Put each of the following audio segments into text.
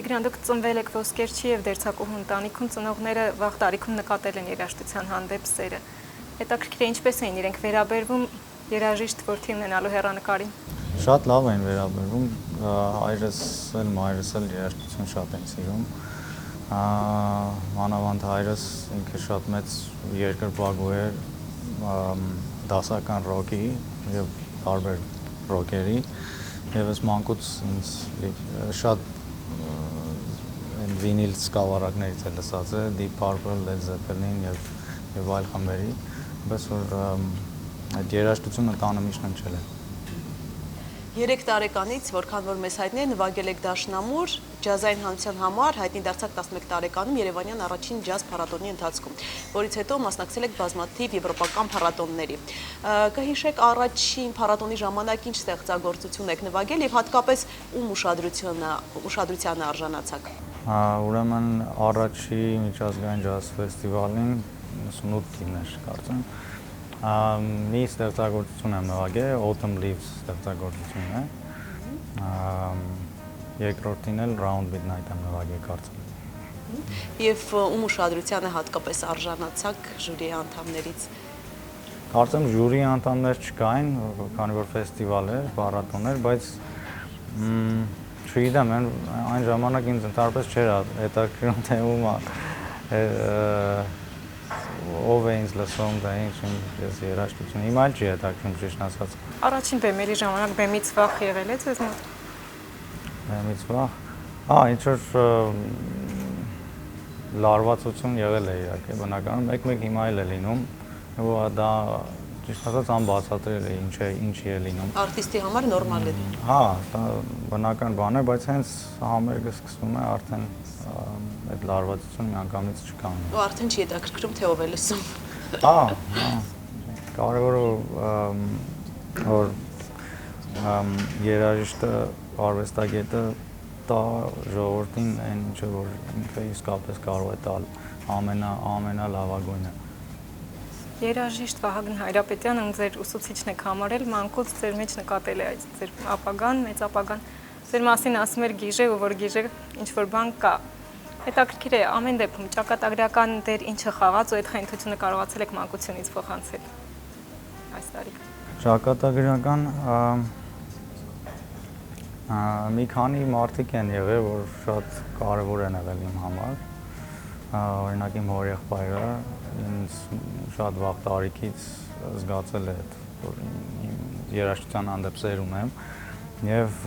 Տիգրան, դուք ծնվել եք ոսկերչի եւ դերձակուհու ընտանիքում, ծնողները վաղ տարիքում նկատել են երաժշտության հանդեպ սերը։ Հետաքրքիր է ինչպես էին իրենք վերաբերվում երաժիշտ որդի ունենալու հեռանկարին։ Շատ լավ էին վերաբերվում, հայրս էլ մայրս էլ երաժշտություն շատ են սիրում։ Մանավանդ հայրս ինքը շատ մեծ երկրպագու էր դասական ռոքի եւ տարբեր ռոքերի եւ ես մանկուց ինձ շատ վինիլ սկավառակներից է լսած է Deep Purple, Led Zeppelin եւ այլ խմբերի, բայց որ այդ երաժշտությունը տանը միշտ հնչել է։ 3 տարեկանից, որքան որ մեզ հայտնի է, նվագել եք դաշնամուր, ջազային հանրության համար հայտնի դարձաք 11 տարեկանում Երևանյան առաջին ջազ փառատոնի ընթացքում, որից հետո մասնակցել եք բազմաթիվ եվրոպական փառատոնների։ Կհիշեք առաջին փառատոնի ժամանակ ինչ ստեղծագործություն եք նվագել եւ հատկապես ում ուշադրությանը արժանացաք։ Ուրեմն առաջի միջազգային ջազ ֆեստիվալին 98-ին էր, կարծեմ։ Մի ստեղծագործություն եմ նվագել, Autumn Leaves ստեղծագործությունն է։ Երկրորդին էլ Round Midnight եմ նվագել, կարծեմ։ Եվ ում ուշադրությանը հատկապես արժանացաք ժյուրիի անդամներից։ Կարծեմ ժյուրիի անդամներ չկային, քանի որ ֆեստիվալ էր, փառատոն էր, բայց չգիտեմ, այն ժամանակ ինձ ընդհանրապես չէր հետաքրքրում թե ում ով է ինձ լսում, դա ինչ ես երաժշտություն, հիմա էլ չի հետաքրքրում ճիշտ ասած։ Առաջին բեմերի ժամանակ բեմից վախ եղել է ձեզ մոտ։ Բեմից վախ։ Ինչ որ լարվածություն եղել է իհարկե, բնականում, մեկ-մեկ հիմա էլ է լինում, ու դա ճիշտ ասած անբացատրել է ինչի է լինում։ Արտիստի համար նորմալ է։ Հա, դա բնական բան է, բայց հենց համերգը սկսվում է արդեն այդ լարվածությունը միանգամից չկա։ Ու արդեն չի հետաքրքրում թե ով է լսում։ Հա, կարևորը որ երաժիշտը, արվեստագետը տա ժողովրդին այն ինչը որ ինքը իսկապես կարող է տալ ամենալավագույնը։ Երաժիշտ Վահագն Հայրապետյանը ձեր ուսուցիչն եք համարել, մանկուց ձեր մեջ նկատել է այդ ձեր ապագան, մեծ ապագան։ Ձեր մասին ասում էր գիժե, ու որ գիժե ինչ-որ բան կա։ Հետաքրքիր է ամեն դեպքում ճակատագրական դեր ինչը խաղաց ու այդ խենթությունը կարողացել եք մանկությունից փոխանցել այս տարիքում։ Ճակատագրական մի քանի մարդիկ են եղել, որ շատ կարևոր են եղել իմ համար։ Օրինակ իմ հորեղբայրը ինձ շատ վաղ տարիքից զգացել է, որ երաժշտության հանդեպ սեր ունեմ եւ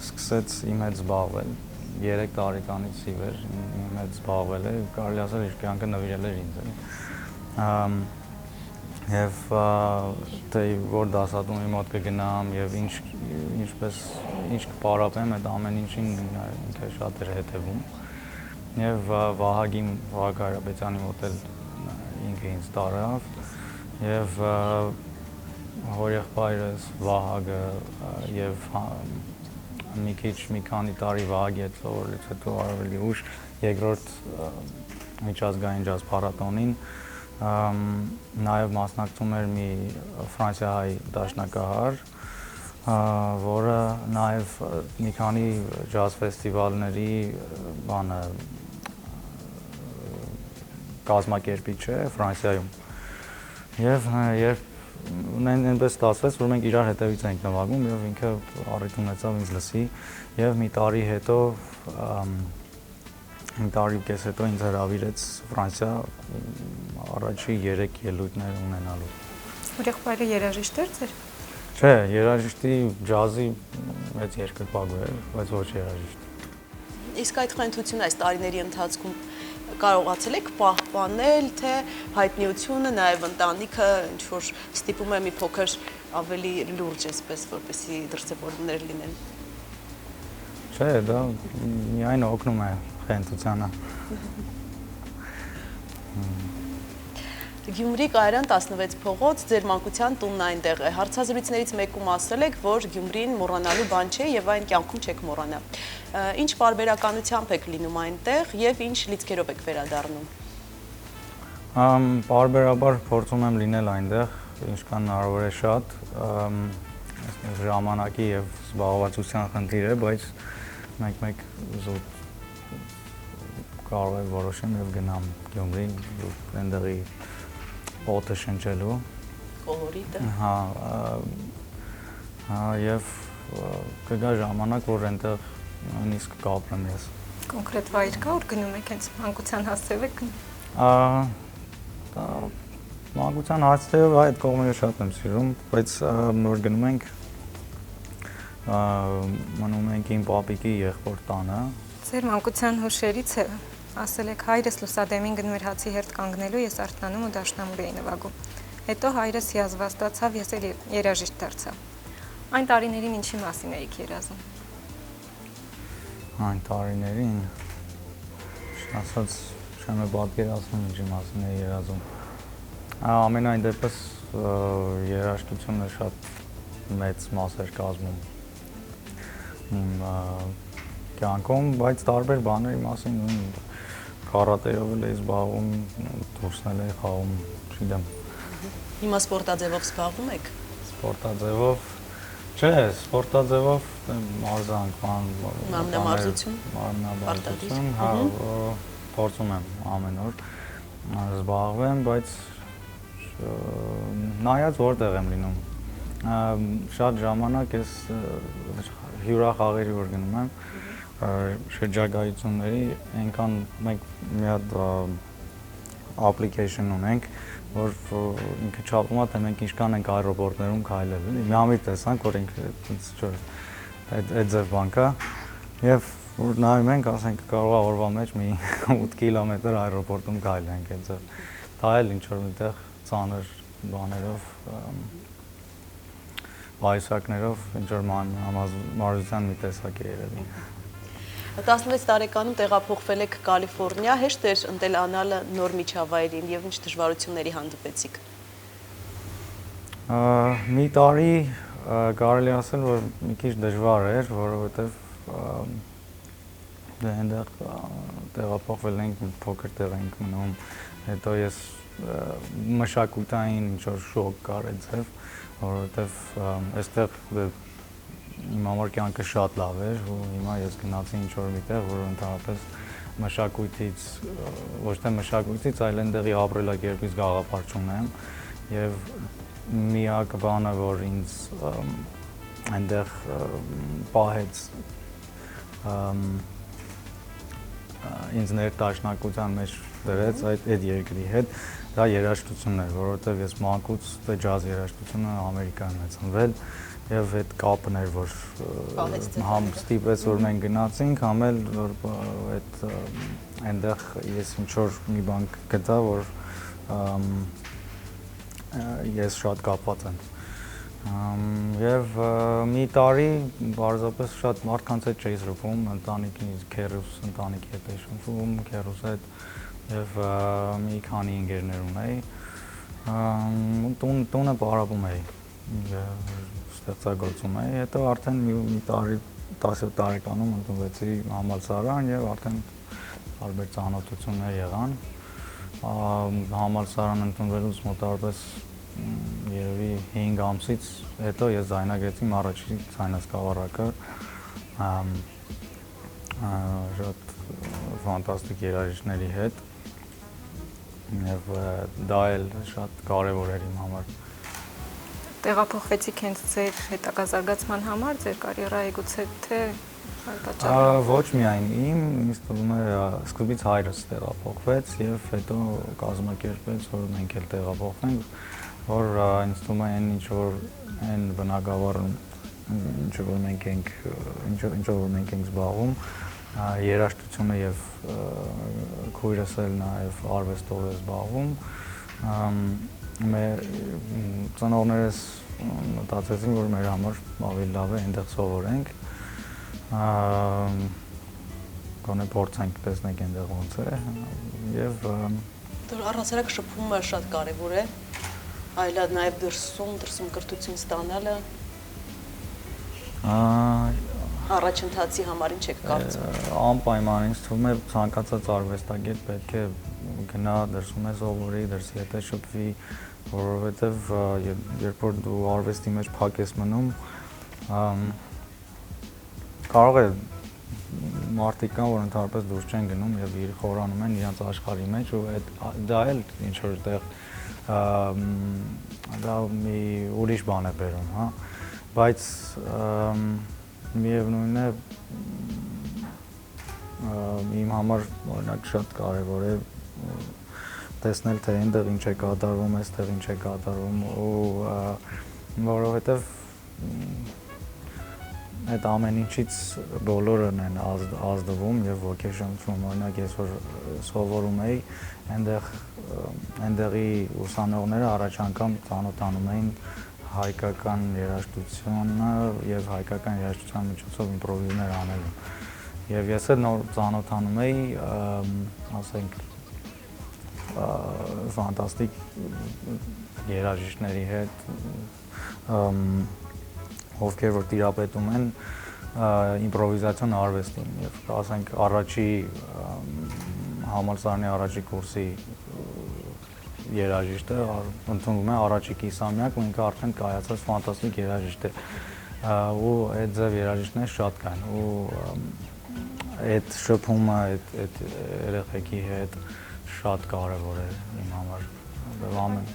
սկսեց իմ հետ զբաղվել 3 տարեկանից ի վեր իմ հետ զբաղվել է, կարելի ասել իր կյանքը նվիրել էր ինձ։ Եվ թե որ դասատուի մոտ կգնամ եւ ինչ կպարապեմ, այդ ամեն ինչին ինքը շատ էր հետևում։ Եվ Վահագ Հայրապետյանի մոտ էլ ինքը ինձ տարավ եւ հորեղբայրս Վահագը եւ մի քանի տարի Վահագի հետ սովորելուց հետո ավելի ուշ երկրորդ միջազգային ջազ փառատոնին նաեւ մասնակցում էր մի ֆրանսիահայ դաշնակահար, որը նաեւ մի քանի ջազ ֆեստիվալների բանը կազմակերպիչ է Ֆրանսիայում։ Եվ այնպես ստացվեց, որ մենք իրար հետևից ենք նվագում եւ ինքը առիթ ունեցավ ինձ լսի եւ մի տարի կես հետո ինձ հրավիրեց Ֆրանսիա առաջի 3 ելույթներ ունենալու։ Ուրեղբայրը երաժիշտ էր ձեր։ Չէ, երաժիշտի ջազի մեծ երկրպագու էր, բայց ոչ երաժիշտ։ Իսկ այդ խենթությունը այս տարիների ընթացքում կարողացել եք պահպանել, թե հայտնիությունը, նաև ընտանիքը ինչ-որ ստիպում է մի փոքր ավելի լուրջ այսպես, որպեսզի դրսևորումներ լինեն։ Չէ, դա միայն օգնում է խենթությանը։ Գյումրի Կայարան 16 փողոց, ձեր մանկության տունն այնտեղ է։ Հարցազրույցներից մեկում ասել եք, որ Գյումրին մոռանալու բան չէ եւ այն կյանքում չեք մոռանա։ Ինչ պարբերականությամբ եք լինում այնտեղ եւ ինչ լիցքերով եք վերադառնում։ Պարբերաբար փորձում եմ լինել այնտեղ, ինչքան հնարավոր է շատ, ժամանակի եւ զբաղվածության խնդիր է, բայց մեկ զուտ կարող եմ որոշեմ եւ գնամ Գյումրի այնտեղի օդը շնչելու Կոլորիտը։ Հա եւ կգա ժամանակ, որ այնտեղ նույնիսկ կապրեմ ես։ Կոնկրետ վայր կա, որ գնում եք հենց մանկության հասցեով եք։ Մանկության հասցեով այդ կողմերը շատ եմ սիրում, բայց նոր գնում ենք մնում ենք իմ պապիկի եղբոր տանը։ Ձեր մանկության հուշերից է, ասել եք հայրս լուսադեմին գնում էր հացի հերթ կանգնելու, ես արթնանում ու դաշնամուր էի նվագում։ Հետո հայրս հիասվաստացավ, ես էլ երաժիշտ դարձա։ Այն տարիներին ինչի մասին էիք երազում։ Այն տարիներին ասած չեմ պատկերացնում ինչի մասին էի երազում։ Ամենայն դեպս երաժշտությունը շատ մեծ մաս էր կազմում իմ կյանքում, բայց տարբեր բաների մասին կարատեով էլ էի զբաղվում, դուրսն էի խաղում, չգիտեմ։ Հիմա սպորտաձևով զբաղվում եք։ Սպորտաձևով չէ, սպորտաձևով մարզանք, մարմնամարզություն, հա, փորձում եմ ամեն օր զբաղվեմ, բայց նայած որտեղ եմ լինում։ Շատ ժամանակ ես հյուրախաղերի որ գնում եմ, շրջագայությունների, այնքան մենք մի հատ application ունենք, որ ինքը չափում է, թե մենք ինչքան ենք այրոպորտներում քայլել, էլի։ Մի ամի տեսանք, որ ինքը այդ ձև բան կա, եւ որ նայում ենք, ասենք կարող է օրվա մեջ մի 8 կիլոմետր այրոպորտում քայլենք այդ ձև։ Դա էլ ինչ որ միտեղ ծանր բաներով, բայսակներով, ինչ որ մարզության մի տեսակ է երևի։ 16 տարեկանում տեղափոխվել եք Կալիֆոռնիա, հեշտ էր ընտելանալը նոր միջավայրին եւ ինչ դժվարությունների հանդիպեցիք։ Մի տարի կարելի ասել, որ մի քիչ դժվար էր, որովհետեւ այնտեղ տեղափոխվել ենք, փոքր տեղ ենք մնում, հետո ես մշակութային ինչ որ շոկ կար այդ ձև, որովհետեւ այստեղ իմ համար կյանքը շատ լավ էր, ու հիմա ես գնացի ինչ-որ միտեղ, որ ընդհանրապես մշակույթից, ոչ թե մշակույթից, այլ այնտեղի ապրելակերպից գաղափար չունեմ, եւ միակ բանը, որ ինձ այնտեղ պահեց ինձ ներդաշնակության մեջ դրեց այդ երկրի հետ, դա երաժշտությունն էր, որովհետեւ ես մանկուց ջազ երաժշտությունը Ամերիկայում եմ ծնվել, եւ այդ կապն էր, որ համ ստիպեց, որ մենք գնացինք, համ էլ որ այդ այնտեղ ես ինչ որ մի բան գտա, որ ես շատ կապված եմ։ Եվ մի տարի բարձրապես շատ մարդկանց հետ չէի զրուցում, ընտանիքից քերուս, ընտանիքի հետ էի շփվում, քերուս հետ եւ մի քանի ընկերներ ունեի։ Տունը պարապում էի։ Ստեղծագործում էի, հետո արդեն մի տարի 17 տարեկանում ընդունվեցի համալսարան եւ արդեն տարբեր ծանոթություններ եղան։ Համալսարան ընդունվելուց մոտավորապես երևի 5 ամսից հետո ես ձայնագրեցի առաջին ձայնասկավառակը, շատ ֆանտաստիկ երաժիշտների հետ եւ դա էլ շատ կարեւոր էր իմ համար։ Տեղափոխվեցիք հենց ձեր հետագա զարգացման համար, ձեր կարիերայի գուցե թե ոչ միայն ինձ թվում է սկզբից հայրս տեղափոխվեց եւ հետո կազմակերպեց, որ մենք էլ տեղափոխվենք, որ ինձ թվում է ինչ որ այն բնակավար ինչ որ մենք ենք զբաղվում, երաժշտությունը եւ քույրս էլ նաեւ արվեստով է զբաղվում, մեր ծնողներս մտածեցին, որ մեր համար ավելի լավ է այնտեղ սովորենք, գոնե փորձենք տեսնենք այնտեղ ոնց է եւ առհասարակ շփումը շատ կարեւոր է, այլ նաեւ դրսում կրթություն ստանալը առաջընթացի համար ինչ եք կարծում։ Անպայման ինձ թվում է ցանկացած արվեստագետ պետք է գնա դրսում է սովորի, դրսի հետ շփվի, որովհետև երբ որ դու արվեստի մեջ փակ ես մնում, կարող է մարդիկ կան, որ ընդհանրապես դուրս չեն գնում եւ խորանում են իրենց աշխարհի մեջ ու դա էլ ինչ որ տեղ դա մի ուրիշ բան է բերում, հա, բայց միևնույնն է իմ համար օրինակ շատ կարևոր է տեսնել թե այնտեղ ինչ է կատարվում, այստեղ ինչ է կատարվում ու որովհետեւ այդ ամեն ինչից բոլորն են ազդվում եւ ոգեշնչվում, օրինակ ես որ սովորում էի, այնտեղի ուսանողները առաջ անգամ ծանոթանում էին հայկական երաժշտությունը եւ հայկական երաժշտության միջոցով իմպրովիզներ անելու։ Եվ ես էլ նոր ծանոթանում էի, ասենք ֆանտաստիկ երաժիշտների հետ, ովքեր որ տիրապետում են իմպրովիզացիոն արվեստին եւ ասենք առաջի համալսարանի առաջի կուրսի երաժիշտը ընդունում է առաջի կիսամյակ ու ինքը արդեն կայացած ֆանտաստիկ երաժիշտ է ու այդ ձև երաժիշտներ շատ կան ու այդ շփումը այդ երեխեքի հետ շատ կարևոր է իմ համար ամեն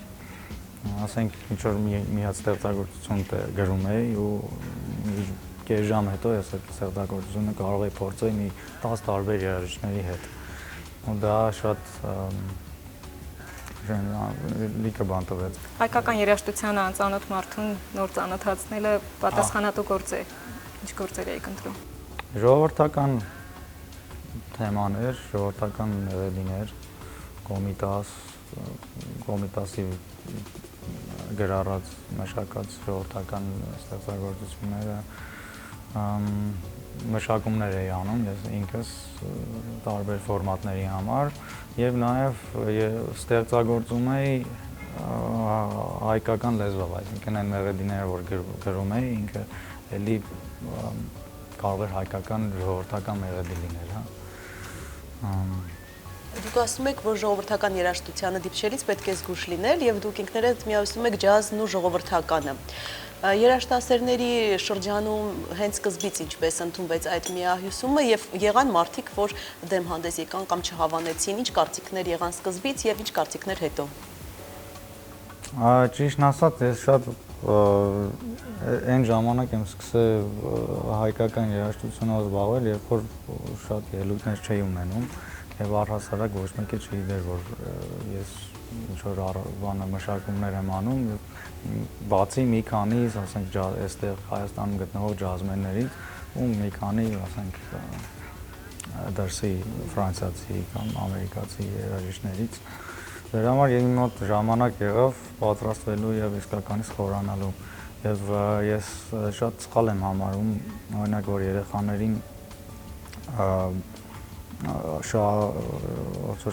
ասենք ինչ որ մի հատ ստեղծագործություն գրում էի ու կես ժամ հետո ես այդ ստեղծագործությունը կարող էի փորձել մի 10 տարբեր երաժիշտների հետ ու դա շատ լիքը բան տվեց։ Հայկական երաժշտությանը անծանոթ մարդուն նոր ծանոթացնելը պատասխանատու գործ է։ Ինչ գործեր եք ընտրում։ Ժողովրդական թեմաներ, ժողովրդական մեղեդիներ, կոմիտասի գրառած մշակած ժողովրդական ստեղծագործությունները մշակումներ էի անում ես ինքս տարբեր ֆորմատների համար եւ նաեւ ստեղծագործում էի հայկական լեզվով, այսինքն այն մեղեդիները որ գրում էի ինքը էլի կարող էր հայկական ժողովրդական մեղեդի լինել, հա։ Դուք ասում եք, որ ժողովրդական երաժշտությանը դիպչելիս պետք է զգույշ լինել եւ դուք ինքներդ միացնում եք ջազն ու ժողովրդականը։ Երաժշտասերների շրջանում հենց սկզբից ինչպես ընդունվեց այդ միահյուսումը եւ եղան մարդիկ, որ դեմ հանդես եկան կամ չհավանեցին, ինչ կարծիքներ եղան սկզբից եւ ինչ կարծիքներ հետո։ Ճիշտն ասած, ես շատ այն ժամանակ եմ սկսել հայկական երաժշտությունով զբաղվել, երբ որ շատ ելույթներ չէի ունենում եւ առհասարակ ոչ մեկը չգիտեր, որ ես ինչ որ բանը մշակումներ եմ անում եւ բացի մի քանի, ասենք, այստեղ Հայաստանում գտնվող ջազմերներից ու մի քանի, ասենք, դրսի ֆրանսիացի կամ ամերիկացի երաժիշտներից դրա համար իմ մոտ ժամանակ եղավ պատրաստվելու եւ իսկականից խորանալու եւ ես շատ սխալ եմ համարում օրինակ որ երեխաներին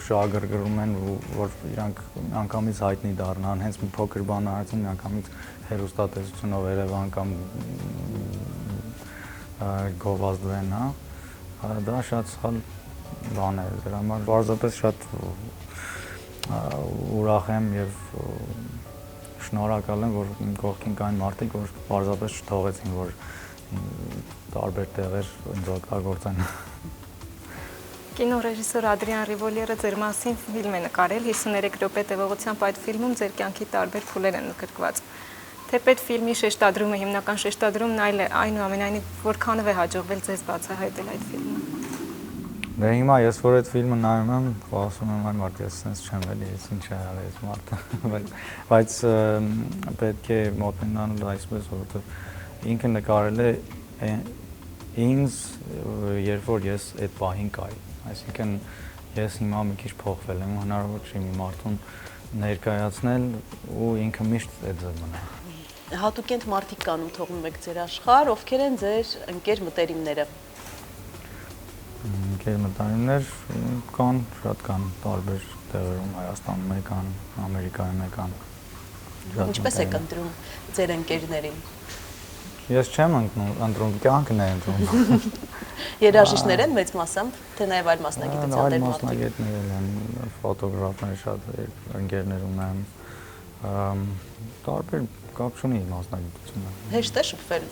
շահագրգռում են որ իրանք անգամից հայտնի դառնան հենց մի փոքր բան արածում անգամից հերոստատեսությունով Երևան կամ գովազդվեն, հա դա շատ սխալ բան է դրա համար պարզապես շատ ուրախ եմ եւ շնորհակալ եմ որ իմ կողքին կային մարդիկ որ պարզապես չթողեցին որ տարբեր տեղեր ինձ օգտագործեն Կինոռեժիսոր Ադրիան Ռիվոլիերը ձեր մասին ֆիլմ է նկարել 53 րոպե տևողությամբ այդ ֆիլմում ձեր կյանքի տարբեր փուլեր են ընդգրկված թեպետ ֆիլմի շեշտադրումը հիմնական շեշտադրումն այլ է այնուամենայնիվ որքանով է հաջողվել ձեզ բացահայտել այդ ֆիլմը Դե հիմա ես որ այդ ֆիլմը նայում եմ ասում եմ այ մարդ ես sense չեմ էլի ես ինչ է արել այս մարդը բայց պետք է մոտնանալ այսպես որովհետև ինքը նկարել է ինձ երբ որ ես այդ պահին կայի այսինքն ես հիմա մի քիչ փոխվել եմ հնարավոր չի մի մարդուն ներկայացնել ու ինքը միշտ այդ ձև մնա Հատուկենտ մարդիկ կան ու թողնում եք ձեր աշխարհ ովքեր են ձեր ընկեր մտերիմները Ընկեր մտերիմներ կան շատ կան տարբեր տեղերում Հայաստանում կան Ամերիկայում կան Ինչպես եք ընտրում ձեր ընկերներին Ես չեմ ընտրում, կյանքն է ընտրում։ Երաժիշտներ են մեծ մասամբ, թե նաև այլ մասնագիտության դեր մարդիկ։ Այլ մասնագետներ են, ֆոտոգրաֆներ շատ ընկերներ ունեմ։ Տարբեր կապ չունի մասնագիտությունը։ Հեշտ է շփվել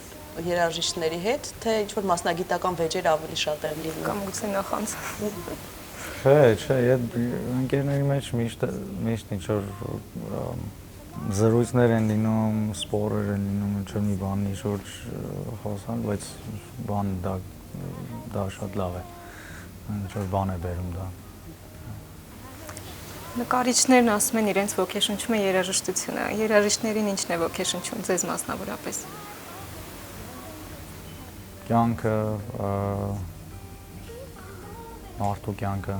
երաժիշտների հետ, թե ինչ-որ մասնագիտական վեճեր ավելի շատ են լինում։ Կամ գուցե նախանց։ Չէ, այդ ընկերների մեջ միշտ ինչ-որ զրույցներ են լինում, սպորեր են լինում, ինչ-որ մի բանի շուրջ խոսալ, բայց դա շատ լավ է, ինչ-որ բան է բերում դա։ Նկարիչներն ասում են իրենց ոգեշնչում է երաժշտությունը, երաժիշտներին ինչն է ոգեշնչում ձեզ մասնավորապես։ Կյանքը, մարդու կյանքը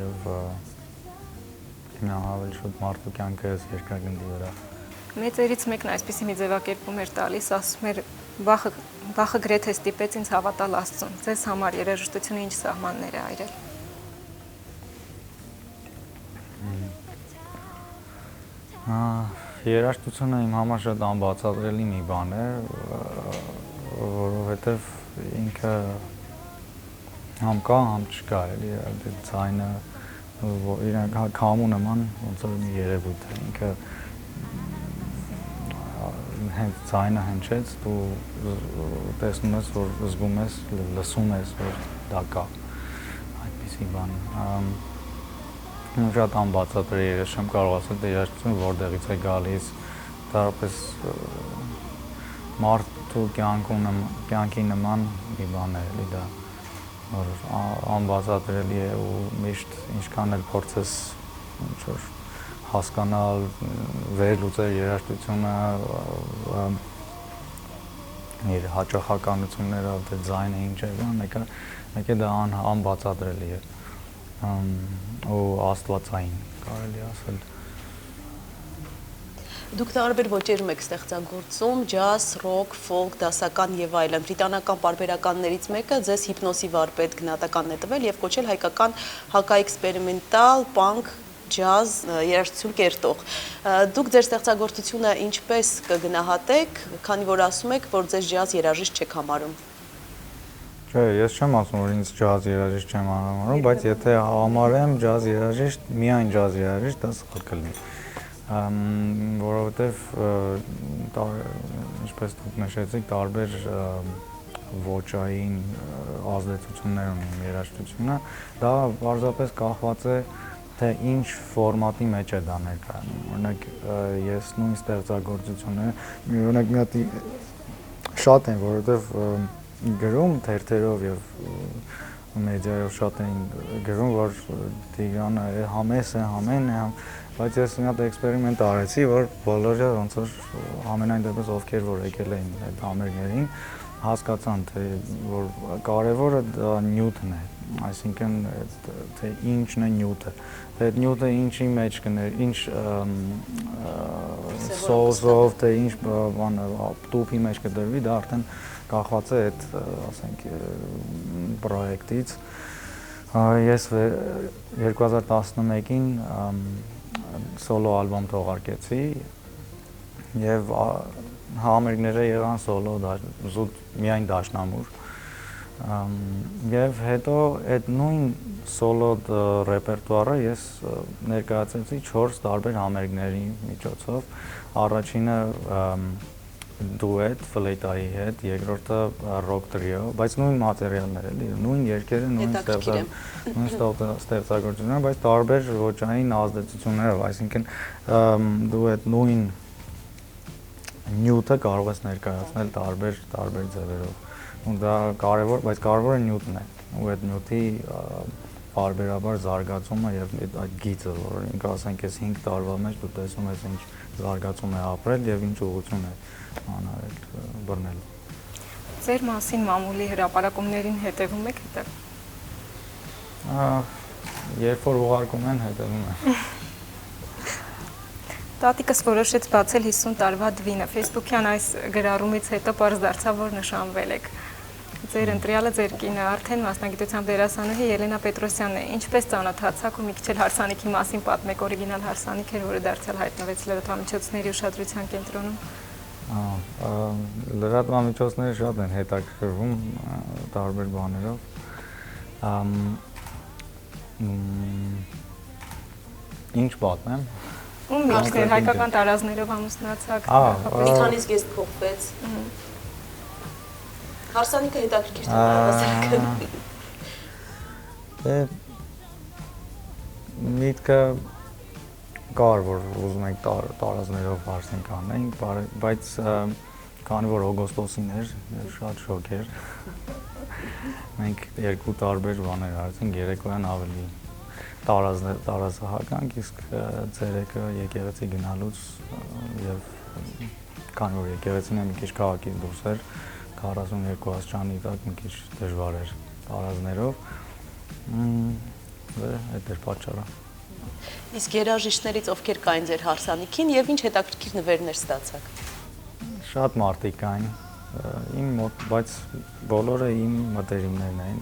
եւ ավելի շուտ մարդու կյանքը երկրագնդի վրա։ Մեծերից մեկն այսպիսի մի ձևակերպում էր տալիս, ասում էր վախը գրեթե ստիպեց ինձ հավատալ Աստծուն։ Ձեզ համար երաժշտությունը ինչ սահմաններ է այրել։ Երաժշտությունը իմ համար շատ անբացատրելի մի բան է, որովհետև ինքը համ կա, համ չկա, էլի, այդ ձայնը իրենք քամու նման ոնց որ մի երևույթ է, ինքը հենց ձայնը հնչեց, դու տեսնում ես, որ զգում ես, լսում ես, որ դա կա, այդպիսի բան։ Շատ անբացատրելի է, ես չեմ կարող ասել, թե երաժշտությունը որտեղից է գալիս, դարապես մարդու կյանքի նման մի բան է, էլի դա, որ անբացատրելի է ու միշտ ինչքան էլ փորձես ինչ-որ հասկանալ, վերլուծել երաժշտությունը, իր հաճախականություններով, թե ձայնը ինչ է, մեկ է դա անբացատրելի է։ Ու աստվածային կարելի ասել։ Դուք տարբեր ոճերում եք ստեղծագործում, ջազ, ռոք, ֆոլք, դասական եւ այլն։ Բրիտանական պարբերականներից մեկը ձեզ հիպնոսի վարպետ գնահատականն է տվել եւ կոչել հայկական հակաէքսպերիմենտալ, պանկ, ջազ, երաժշտություն կերտող։ Դուք ձեր ստեղծագործությունը ինչպես կգնահատեք, քանի որ ասում եք, որ ձեզ ջազ երաժիշտ չեք համարում։ Չէ, ես չեմ ասում, որ ինձ ջազ երաժիշտ չեմ համարում, բայց եթե համարեմ ջազ երաժիշտ, միայն ջազ երաժիշտ, դա սխալ կլինի։ Որովհետև ինչպես դուք նշեցիք, տարբեր ոճային ազդեցություններ ունի երաժշտությունը, դա պարզապես կախված է թե ինչ ֆորմատի մեջ է դա ներկայանում։ Օրինակ ես նույն ստեղծագործությունը, օրինակ մի հատ շատ են, որովհետև գրում թերթերով եւ մեդիայով շատ են գրում, որ Տիգրանը համես է, համեն է, բայց ես մի հատ էքսպերիմենտ արեցի, որ բոլորը ոնց որ ամենայն դեպս ովքեր որ եկել էին այդ համերգներին, հասկացան, թե որ կարևորը դա նյութն է, այսինքն թե ինչն է նյութը, թե այդ նյութը ինչի մեջ կներ, ինչ սոուսով, թե ինչ բանը տուփի մեջ կդրվի, դա արդեն կախված է այդ, ասենք, պրոյեկտից։ Ես 2011-ին սոլո ալբոմ թողարկեցի եւ համերգները եղան սոլո զուտ միայն դաշնամուր եւ հետո այդ նույն սոլո ռեպերտուարը ես ներկայացրեցի 4 տարբեր համերգների միջոցով առաջինը duet ֆլեյտայի հետ, երկրորդը rock trio, բայց նույն մատերիալներ էլի, նույն երգերը, նույն ստեղծագործությունները, բայց տարբեր ոճային ազդեցություններով, այսինքն դու այդ նույն նյութը կարող ես ներկայացնել տարբեր ձևերով։ Ու դա կարևոր, բայց կարևորը նյութն է։ Ու այդ նյութի բարբերաբար զարգացումը եւ այդ գիծը, որ ինքը ասենք ես 5 տարվա մեջ դու տեսնում ես ինչ զարգացում է ապրել եւ ինչ ուղղություն է անարել բռնել։ Ձեր մասին մամուլի հրապարակումներին հետևում եք հետո։ Երբ որ ուղարկում են, հետևում եմ։ Տատիկս որոշեց բացել 50 տարվա դվինը։ Facebook-յան այս գրառումից հետո պարզ դարձավ, որ նշանվել եք։ Ձեր ընտրյալը ձեր կինը արդեն մասնագիտությամբ դերասանուհի Ելենա Պետրոսյանն է։ Ինչպես ծանոթացաք ու մի քիչ էլ հարսանիքի մասին պատմեք, օրիգինալ հարսանիք էր, որը դարձյալ հայտնվեց լրատվամիջոցների ուշադրության կենտրոնում։ Լրատվամիջոցները շատ են հետաքրքրվում տարբեր բաներով։ Ինչ պատմեմ։ Ու միշտ հայկական տարազներով ամուսնացաք։ Մի քանից գեստ փոխվեց։ Հարսանիքը հետաքրքիր թվա։ Դե միտքը կար, որ ուզում ենք տարազներով հարսանիք անենք, բայց քանի որ օգոստոսին էր, շատ շոկ էր։ Մենք երկու տարբեր բաներ արեցինք, երեկոյան ավելի տարազահականք, իսկ ցերեկը եկեղեցի գնալուց եւ քանի որ եկեղեցին մի քիչ քաղաքից դուրս էր, 42 աստիճանի տակ մի քիչ դժվար էր տարազներով։ Դե այդ էր պատճառը։ Իսկ երաժիշտներից ովքեր կային ձեր հարսանիքին եւ ինչ հետաքրքիր նվերներ ստացաք։ Շատ մարդիկ կային, իմ մոտ, բայց բոլորը իմ մտերիմներն էին։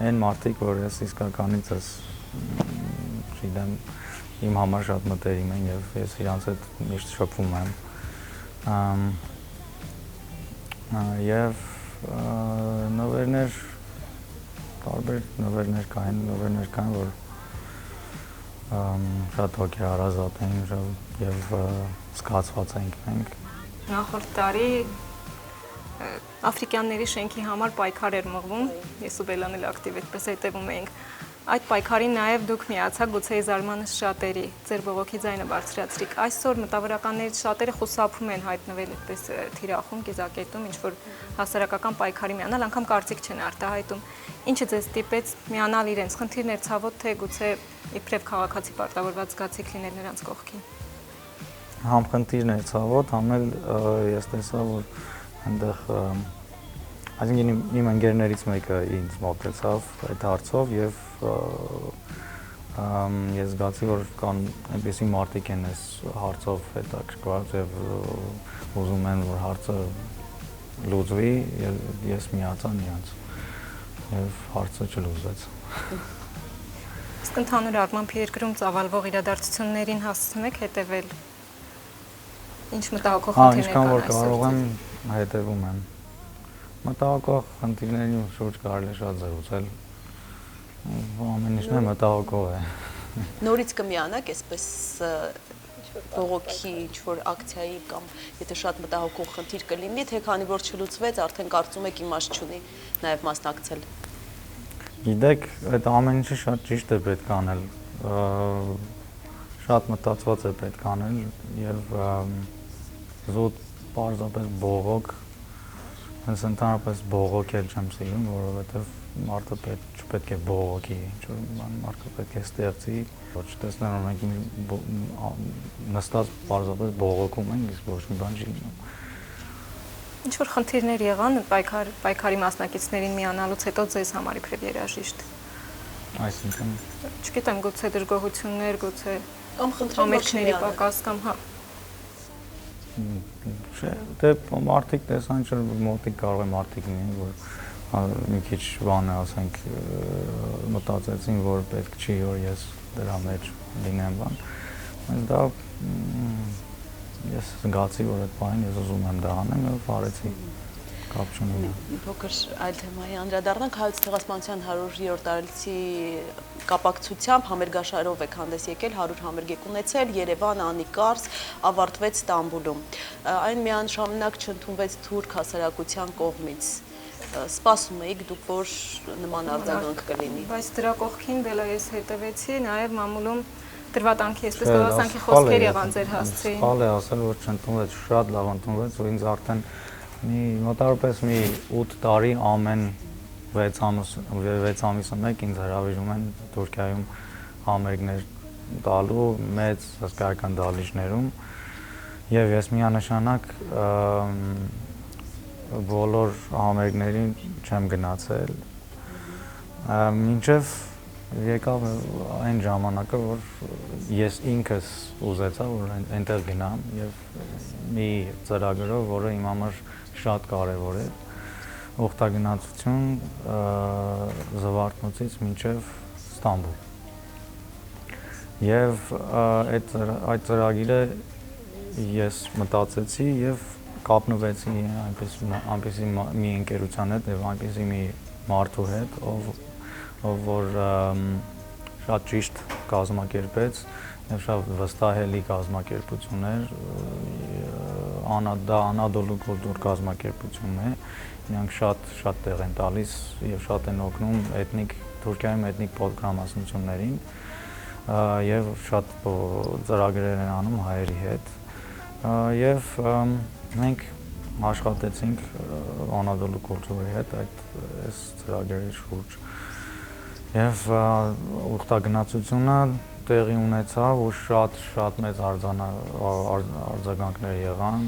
Այն մարդիկ, որ ես իսկականից չգիտեմ, իմ համար շատ մտերիմ են եւ ես իրանց հետ միշտ շփվում եմ։ Եվ նվերներ, տարբեր նվերներ կային, որ շատ հոգեհարազատ էին եւ զգացված էինք մենք։ Նախորդ տարի Աֆրիկյանների շենքի համար պայքար էր մղվում, ես ու Բելան էլ ակտիվ այդպես հետևում էինք։ Այդ պայքարին նաև դուք միացաք, գուցե զարմանս շատերի, ձեր բողոքի ձայնը բարձրացրիք։ Այսօր մտավորականներից շատերը խուսափում են հայտնվել այդպես թիրախում, կիզակետում, ինչ որ հասարակական պայքարի միանալ, անգամ կարծիք չեն արտահայտում։ Ինչը ձեզ ստիպեց միանալ իրենց, խնդիրներ ցավոտ թե գուցե իբրև քաղաքացի պարտավորված զգացիք լինել նրանց կողքին։ Համ խնդիրներ ցավոտ, համ էլ ես տեսա, որ այնտեղ այսինքն իմ ընկերներից մեկը ինձ մոտեցավ այդ հարցով եւ ես զգացի, որ կան այնպեսի մարդիկ են այս հարցով հետաքրքրված եւ ուզում են, որ հարցը լուծվի, ես միացա նրանց եւ հարցը չլուծվեց։ Իսկ ընդհանուր առմամբ երկրում ծավալվող իրադարձություններին հասցնում եք հետևել։ Ինչ մտահոգող խնդիրներ կան այսօր։ Ինչքան որ կարող եմ հետևում եմ։ Մտահոգող խնդիրների շուրջ կարելի է շատ զրուցել։ Ամեն ինչն է մտահոգող է։ Նորից կմիանաք այսպես բողոքի ինչ-որ ակցիայի կամ եթե շատ մտահոգող խնդիր կլինի, թե քանի որ չլուծվեց, արդեն կարծում եք իմաստ չունի նաև մասնակցել։ Գիտեք, այդ ամեն ինչը շատ ճիշտ է պետք անել։ Շատ մտածված է պետք անել եւ զուտ պարզապես բողոք, հենց ընդհանրապես բողոք էլ չեմ սիրում, որովհետեւ մարդը չպետք է բողոքի, ինչ-որ մարդը պետք է ստեղծի, ոչ տեսնել, որ մենք նստած պարզապես բողոքում ենք, իսկ ոչ մի բան չի լինում։ Ինչ-որ խնդիրներ եղան պայքարի մասնակիցներին միանալուց հետո ձեզ համար իբրև երաժիշտ։ Այսինքն, չգիտեմ, գուցե դժգոհություններ, գուցե կամ խնդիրների պակաս կամ հա։ Դե մարդիկ տեսան, որ մոտիկ կարող է մարդիկ լինեն, որ մի քիչ բան է, ասենք, մտածեցին, որ պետք չի, որ ես դրա մեջ լինեմ բան։ Բայց դա ես զգացի, որ այդ բանին ես ուզում եմ դա անեմ եւ արեցի։ Կապ չունի։ Փոքր այլ թեմայի անդրադառնանք հայոց ցեղասպանության 100-րդ տարելիցի կապակցությամբ համերգաշարով եք հանդես եկել, 100 համերգ ունեցել, Երևան, Անիկարս, ավարտվեց Ստամբուլում։ Այն միանշանակ չընդունվեց թուրք հասարակության կողմից։ Սպասում էիք դուք, որ նման արձագանք կլինի։ Բայց դրա կողքին Բելա ես հետևեցի, նաև մամուլում դրվատանքի այսպես գովասանքի խոսքեր եղան ձեր հասցեին։ Սխալ է ասել, որ չընդունվեց, շատ լավ ընդունվեց, ու ինձ արդեն մոտավորապես մի 8 տարի ամեն 6 ամիսը մեկ ինձ հրավիրում են Թուրքիայում համերգներ տալու մեծ հսկայական դահլիճներում եւ ես միանշանակ բոլոր համերգներին չեմ գնացել մինչեւ եկավ այն ժամանակը, որ ես ինքս ուզեցա, որ այնտեղ գնամ եւ մի ծրագրով, որը իմ համար շատ կարևոր է, ուխտագնացություն Զվարթնոցից մինչև Ստամբուլ։ Եվ այդ ծրագիրը ես մտածեցի եւ կապնվեցի այնպեսի մի ընկերության հետ եւ այնպեսի մի մարդու հետ, ով որ շատ ճիշտ կազմակերպեց եւ շատ վստահելի կազմակերպություն էր, դա Անադոլու կուլտուր կազմակերպությունն է նրանք շատ տեղ են տալիս եւ շատ են օգնում Թուրքիայում էթնիկ փոքրամասնություններին եւ շատ ծրագրեր են անում հայերի հետ եւ մենք աշխատեցինք Անադոլու կուլտուրայի հետ այս ծրագրերի շուրջ եւ ուխտագնացությունը տեղի ունեցավ ու շատ մեծ արձագանքներ եղան,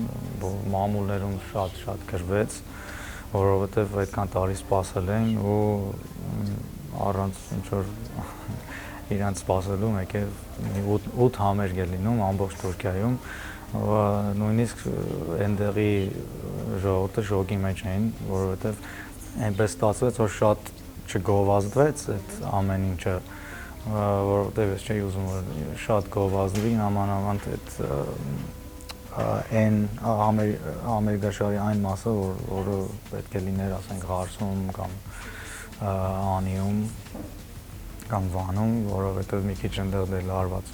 մամուլներում շատ գրվեց, որովհետեւ այդքան տարի սպասել են ու առանց ինչ-որ իրանց սպասելու եկել 8 համերգ է լինում ամբողջ Թուրքիայում, նույնիսկ այնտեղի ժողովուրդը շոկի մեջ էին, որովհետեւ այնպես ստացվեց, որ շատ չգովազդվեց այդ ամեն ինչը, որովհետեւ ես չէի ուզում որ շատ գովազդվի, նամանավանդ այն ամերիկաշարի այն մասը, որը պետք է լիներ, ասենք, Ղարսում կամ Անիում կամ Վանում, որովհետև մի քիչ այնտեղ դե լարված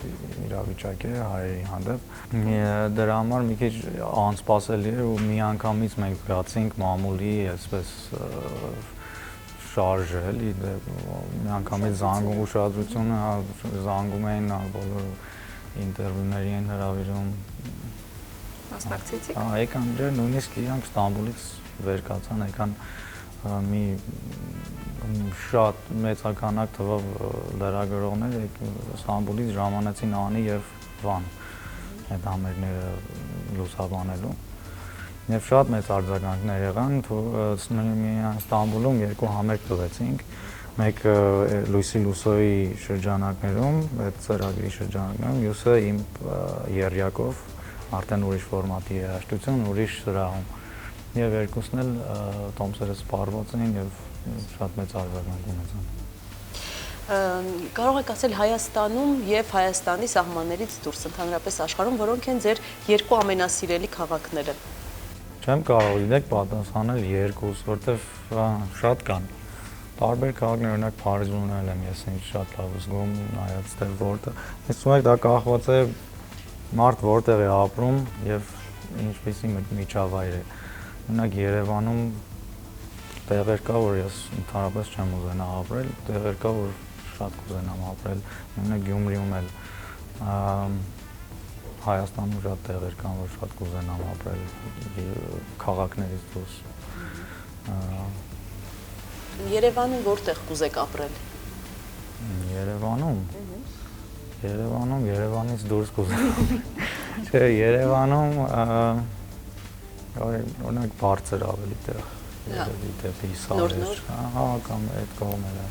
իրավիճակ է հայերի հանդեպ։ Դրա համար մի քիչ անսպասելի էր ու միանգամից մենք գացինք մամուլի այսպես շարժը, էլի, միանգամից զանգում ուշադրությունը զանգում էին, բոլոր ինտերվյուների են հրավիրում։ Մասնակցեցիք։ Եկան նույնիսկ իրանք Ստամբուլից վեր կացան, եկան մի շատ մեծականակ թվով լրագրողներ Ստամբուլից ժամանեցին Անի եւ Վան այդ համերգները լուսաբանելու եւ շատ մեծ արձագանքներ եղան Ստամբուլում երկու համերգ տվեցինք մեկ Լույսի Լուսոյի շրջանակներում այդ ծրագրի շրջանակներում մյուսը իմ երյակով արդեն ուրիշ ֆորմատի երաժշտություն ուրիշ սրահում եւ երկուսն էլ տոմսերը սպառված էին եւ շատ մեծ արձագանք ունեցան։ Կարող եք ասել Հայաստանում եւ Հայաստանի սահմաններից դուրս ընդհանրապես աշխարհում որոնք են ձեր երկու ամենասիրելի քաղաքները։ Չեմ կարող գիտեք պատասխանել երկուս, որտեվ շատ կան։ Տարբեր քաղաքներ, օրինակ Փարիզում ունել եմ ես ինձ շատ լավ զգում, նայած թե որտեղ։ Ես ուղղակի դա կախված է մարդ որտեղ է ապրում եւ ինչպիսի միջավայր է։ Օրինակ Երևանում տեղեր կա, որ ես ընդհանրապես չեմ ուզենա ապրել, տեղեր կա, որ շատ կուզենամ ապրել, նույնը Գյումրիում էլ Հայաստանում շատ տեղեր կան, որ շատ կուզենամ ապրել քաղաքներից դուրս։ Երևանում որտեղ կուզեք ապրել։ Երևանից դուրս կուզենամ։ Չէ, Երևանում օրինակ բարձր ավելի տեղ։ Դեպի Սարեր, կամ այդ կողմերը։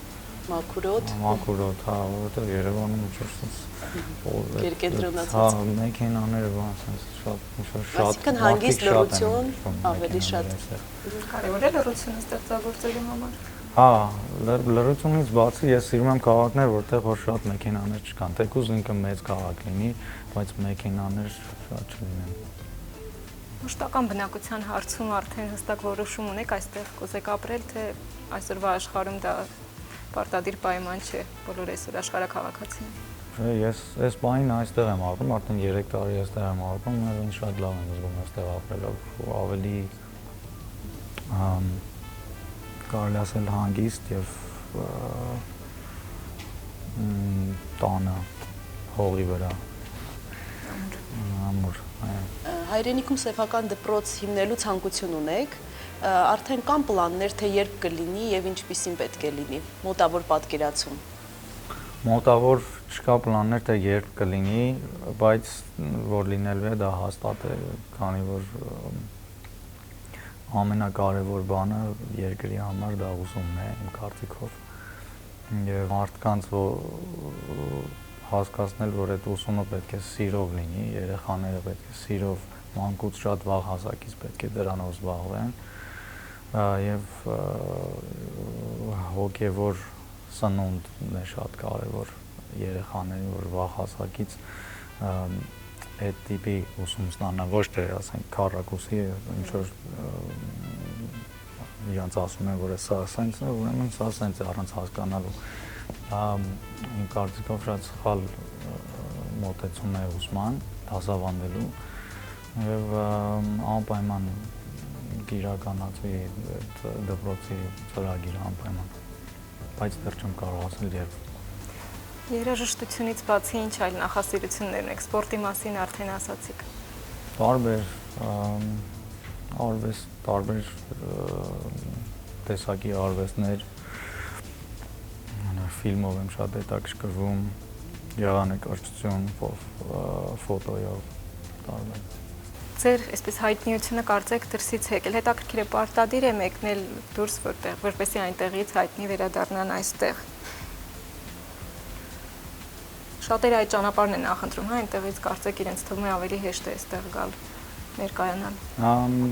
Մաքուրոտ, հա, որովհետև Երևանում ինչ-որ երկենտրոնացած։ Մեքենաները բանց շատ Այսինքն հանգիստ լռություն ավելի շատ։ Կարևոր է լռությունը ստեղծագործելու համար։ Հա, լռությունից բացի ես սիրում եմ քաղաքներ, որտեղ որ շատ մեքենաներ չկան, թեկուզ ինքը մեծ քաղաք լինի, բայց մեքենաներ շատ չլինեն։ Մշտական բնակության հարցում արդեն հստակ որոշում ունեք այստեղ կուզեք ապրել, թե այսօրվա աշխարհում դա պարտադիր պայման չէ բոլոր այսօր աշխարհաքաղաքացին։ Ես այս բանին այստեղ եմ ապրում, արդեն 3 տարի այստեղ եմ ապրում, եւ ինձ շատ լավ եմ զգում այստեղ ապրելով, ավելի կարելի ասել հանգիստ եւ տանը հողի վրա։ Ամուր, Հայրենիքում սեփական դպրոց հիմնելու ցանկություն ունեք, արդեն կան պլաններ, թե երբ կլինի եւ ինչպիսին պետք է լինի, մոտավոր պատկերացում։ Մոտավոր չկա պլաններ, թե երբ կլինի, բայց որ լինելու է դա հաստատ է, քանի որ ամենակարևոր բանը երկրի համար դա ուսումն է, իմ կարծիքով։ Եվ մարդկանց հասկացնել, որ այդ ուսումը պետք է սիրով լինի, երեխաները պետք է սիրով մանկուց շատ վաղ հասակից պետք է դրանով զբաղվեն եւ հոգեվոր սնունդն է շատ կարեւոր երեխաներին, որ վաղ հասակից այդ տիպի ուսում ստանան, ոչ թե ասենք քառակուսի, ինչ որ իրանց ասում են, որ սա սենց է, ուրեմն սա սենց է առանց հասկանալու։ Իմ կարծիքով շատ սխալ մոտեցում է ուսման, դասավանդելու եւ անպայման կիրականացվի այդ դպրոցի ծրագիրը անպայման, բայց դեռ չեմ կարող ասել երբ։ Երաժշտությունից բացի ինչ այլ նախասիրություններ ունեք, սպորտի մասին արդեն ասացիք։ Տարբեր արվեստ, տարբեր տեսակի արվեստներ, ֆիլմով եմ շատ հետաքրքրվում, գեղանկարչություն, ֆոտոյով, տարբեր։ Ձեր այսպես հայտնիությունը կարծեք դրսից եկել, հետաքրքիր է պարտադիր է մեկնել դուրս որտեղ, որպեսզի այնտեղից հայտնի վերադառնան այստեղ։ Շատերը այդ ճանապարհն են նախընտրում, հա, այնտեղից կարծեք իրենց թվում է ավելի հեշտ է այստեղ գալ, ներկայանալ։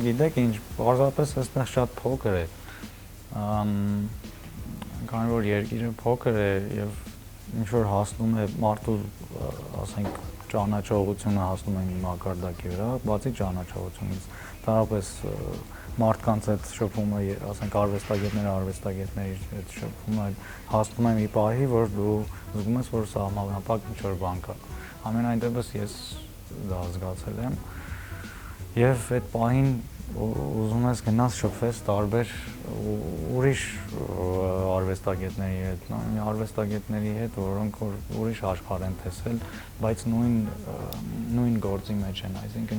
Գիտեք ինչ, պարզապես այստեղ շատ փոքր է։ Քանի որ երկիրը փոքր է եւ ինչ որ հասնում է մարդու, ասենք, ճանաչողությունը հասնում է մակարդակի վրա, բացի ճանաչողությունից, տարապես մարդկանց այդ շփումը, ասենք, արվեստագետների հետ շփումը հասնում է մի պահի, որ դու զգում ես, որ սահմանափակ ինչ որ բան կա։ Ամենայն դեպս ես դա զգացել եմ եւ այդ պահին ուզում ես գնաս շփվես տարբեր ուրիշ արվեստագետների հետ, որոնք որ ուրիշ աշխարհ են տեսել, բայց նույն գործի մեջ են, այսինքն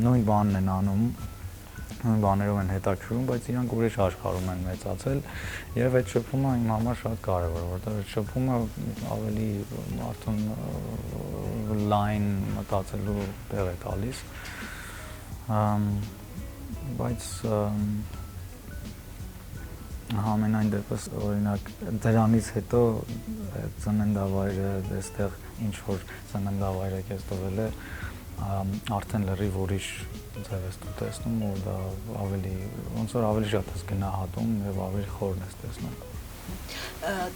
նույն բանն են անում, նույն բաներով են հետաքրքրվում, բայց իրանք ուրիշ աշխարհում են մեծացել եւ այդ շփումը իմ համար շատ կարեւոր է, որովհետեւ այդ շփումը ավելի մարդուն լայն մտածելու տեղ է տալիս, բայց ամենայն դեպս օրինակ դրանից հետո ծննդավայրը այստեղ ինչ որ ծննդավայրը քեզ տվել է արդեն լրիվ ուրիշ ձև ես դու տեսնում ու դա ավելի ոնց որ ավելի շատ ես գնահատում եւ ավելի խորն ես տեսնում։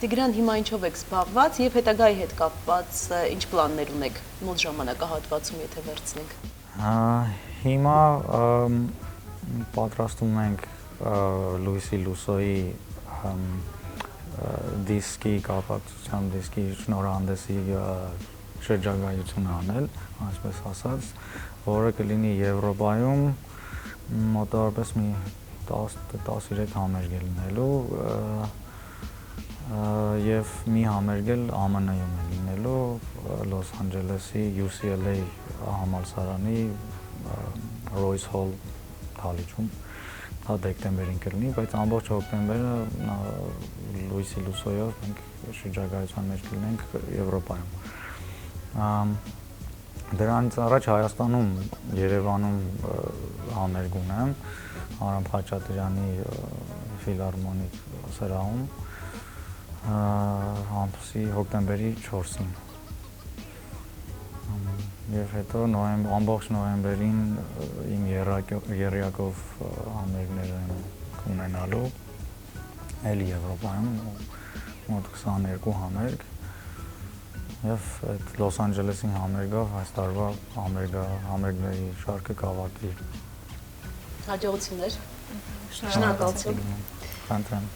Տիգրան, հիմա ինչով եք զբաղված եւ հետագայի հետ կապված ինչ պլաններ ունեք մոտ ժամանակահատվածում, եթե վերցնենք։ Հիմա պատրաստում ենք Լուիսի Լուսոյի դիսկի կապակցությամբ դիսկի շնորհանդեսի շրջագայությունը անել, այսպես ասած, որը կլինի Եվրոպայում մոտավորապես մի 10-13 համերգ է լինելու եւ մի համերգ էլ ԱՄՆ-ում է լինելու Լոս Անջելեսի UCLA համալսարանի Royce Hall դահլիճում, դա դեկտեմբերին կլինի, բայց ամբողջ հոկտեմբերը Լուիսի Լուսոյով մենք շրջագայության մեջ կլինենք Եվրոպայում։ Դրանից առաջ Հայաստանում, Երևանում համերգ ունեմ, Արամ Խաչատրյանի ֆիլհարմոնիկ սրահում, ամսի հոկտեմբերի 4-ին։ Եվ հետո ամբողջ նոյեմբերին իմ եռյակով համերգներ եմ ունենալու, էլի Եվրոպայում մոտ 22 համերգ, եւ այդ Լոս Անջելեսի համերգով այս տարվա համերգների շարքը կավարտվի։ Հաջողություններ։ Շնորհակալություն։ Խնդրեմ։